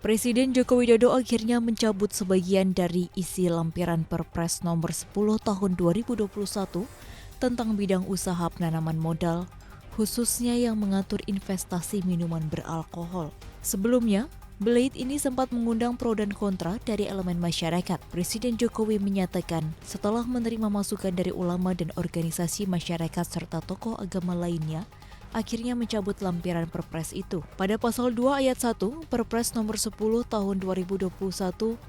Presiden Joko Widodo akhirnya mencabut sebagian dari isi lampiran Perpres nomor 10 tahun 2021 tentang bidang usaha penanaman modal, khususnya yang mengatur investasi minuman beralkohol. Sebelumnya, Blade ini sempat mengundang pro dan kontra dari elemen masyarakat. Presiden Jokowi menyatakan setelah menerima masukan dari ulama dan organisasi masyarakat serta tokoh agama lainnya, akhirnya mencabut lampiran Perpres itu. Pada pasal 2 ayat 1, Perpres nomor 10 tahun 2021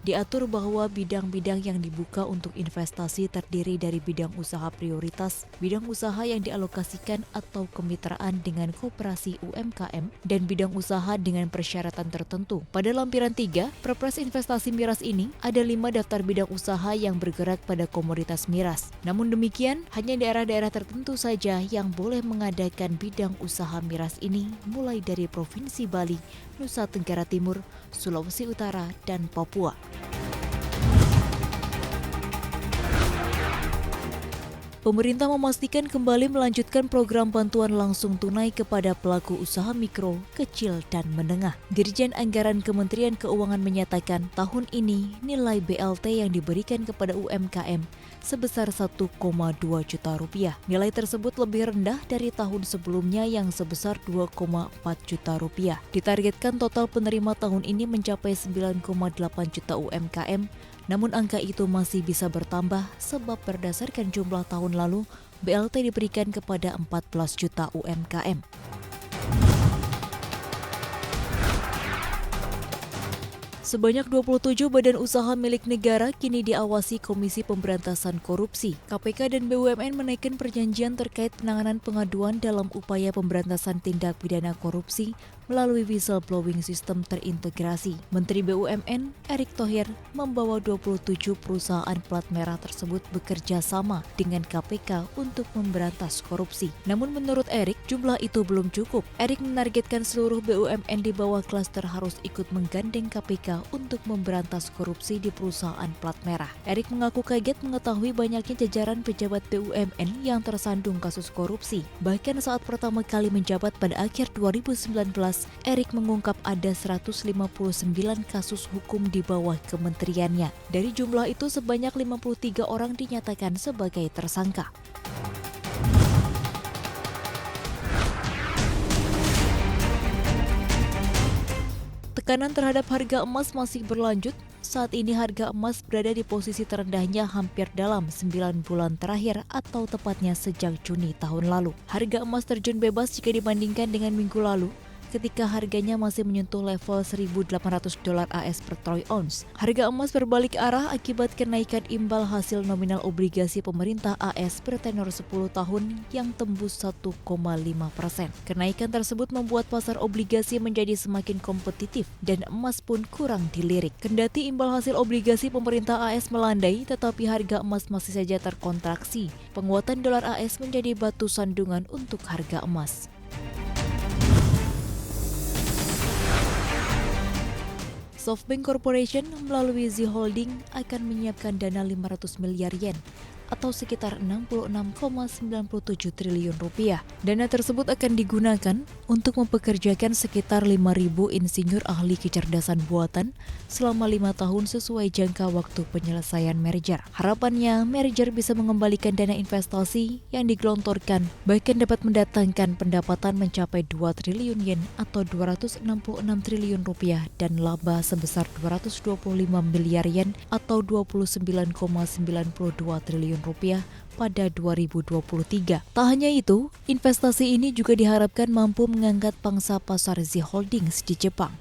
diatur bahwa bidang-bidang yang dibuka untuk investasi terdiri dari bidang usaha prioritas, bidang usaha yang dialokasikan atau kemitraan dengan koperasi UMKM, dan bidang usaha dengan persyaratan tertentu. Pada lampiran 3, Perpres investasi miras ini, ada 5 daftar bidang usaha yang bergerak pada komoditas miras. Namun demikian, hanya daerah-daerah tertentu saja yang boleh mengadakan bidang usaha miras ini, mulai dari Provinsi Bali, Nusa Tenggara Timur, Sulawesi Utara, dan Papua. Pemerintah memastikan kembali melanjutkan program bantuan langsung tunai kepada pelaku usaha mikro, kecil, dan menengah. Dirjen Anggaran Kementerian Keuangan menyatakan tahun ini nilai BLT yang diberikan kepada UMKM sebesar 1,2 juta rupiah. Nilai tersebut lebih rendah dari tahun sebelumnya yang sebesar 2,4 juta rupiah. Ditargetkan total penerima tahun ini mencapai 9,8 juta UMKM, namun angka itu masih bisa bertambah sebab berdasarkan jumlah tahun lalu, BLT diberikan kepada 14 juta UMKM. Sebanyak 27 badan usaha milik negara kini diawasi Komisi Pemberantasan Korupsi. KPK dan BUMN menaikkan perjanjian terkait penanganan pengaduan dalam upaya pemberantasan tindak pidana korupsi melalui whistleblowing sistem terintegrasi. Menteri BUMN, Erick Thohir, membawa 27 perusahaan plat merah tersebut bekerja sama dengan KPK untuk memberantas korupsi. Namun menurut Erick, jumlah itu belum cukup. Erick menargetkan seluruh BUMN di bawah klaster harus ikut menggandeng KPK untuk memberantas korupsi di perusahaan plat merah. Erick mengaku kaget mengetahui banyaknya jajaran pejabat BUMN yang tersandung kasus korupsi. Bahkan saat pertama kali menjabat pada akhir 2019, Erick mengungkap ada 159 kasus hukum di bawah kementeriannya. Dari jumlah itu sebanyak 53 orang dinyatakan sebagai tersangka. Tekanan terhadap harga emas masih berlanjut. Saat ini harga emas berada di posisi terendahnya hampir dalam 9 bulan terakhir atau tepatnya sejak Juni tahun lalu. Harga emas terjun bebas jika dibandingkan dengan minggu lalu, ketika harganya masih menyentuh level $1.800 AS per troy ounce. Harga emas berbalik arah akibat kenaikan imbal hasil nominal obligasi pemerintah AS bertenor 10 tahun yang tembus 1,5%. Kenaikan tersebut membuat pasar obligasi menjadi semakin kompetitif dan emas pun kurang dilirik. Kendati imbal hasil obligasi pemerintah AS melandai, tetapi harga emas masih saja terkontraksi. Penguatan dolar AS menjadi batu sandungan untuk harga emas. SoftBank Corporation melalui Z Holding akan menyiapkan dana 500 miliar yen atau sekitar 66,97 triliun rupiah. Dana tersebut akan digunakan untuk mempekerjakan sekitar 5.000 insinyur ahli kecerdasan buatan selama 5 tahun sesuai jangka waktu penyelesaian merger. Harapannya, merger bisa mengembalikan dana investasi yang digelontorkan, bahkan dapat mendatangkan pendapatan mencapai 2 triliun yen atau 266 triliun rupiah dan laba sebesar 225 miliar yen atau 29,92 triliun rupiah pada 2023. Tak hanya itu, investasi ini juga diharapkan mampu mengangkat pangsa pasar Z Holdings di Jepang.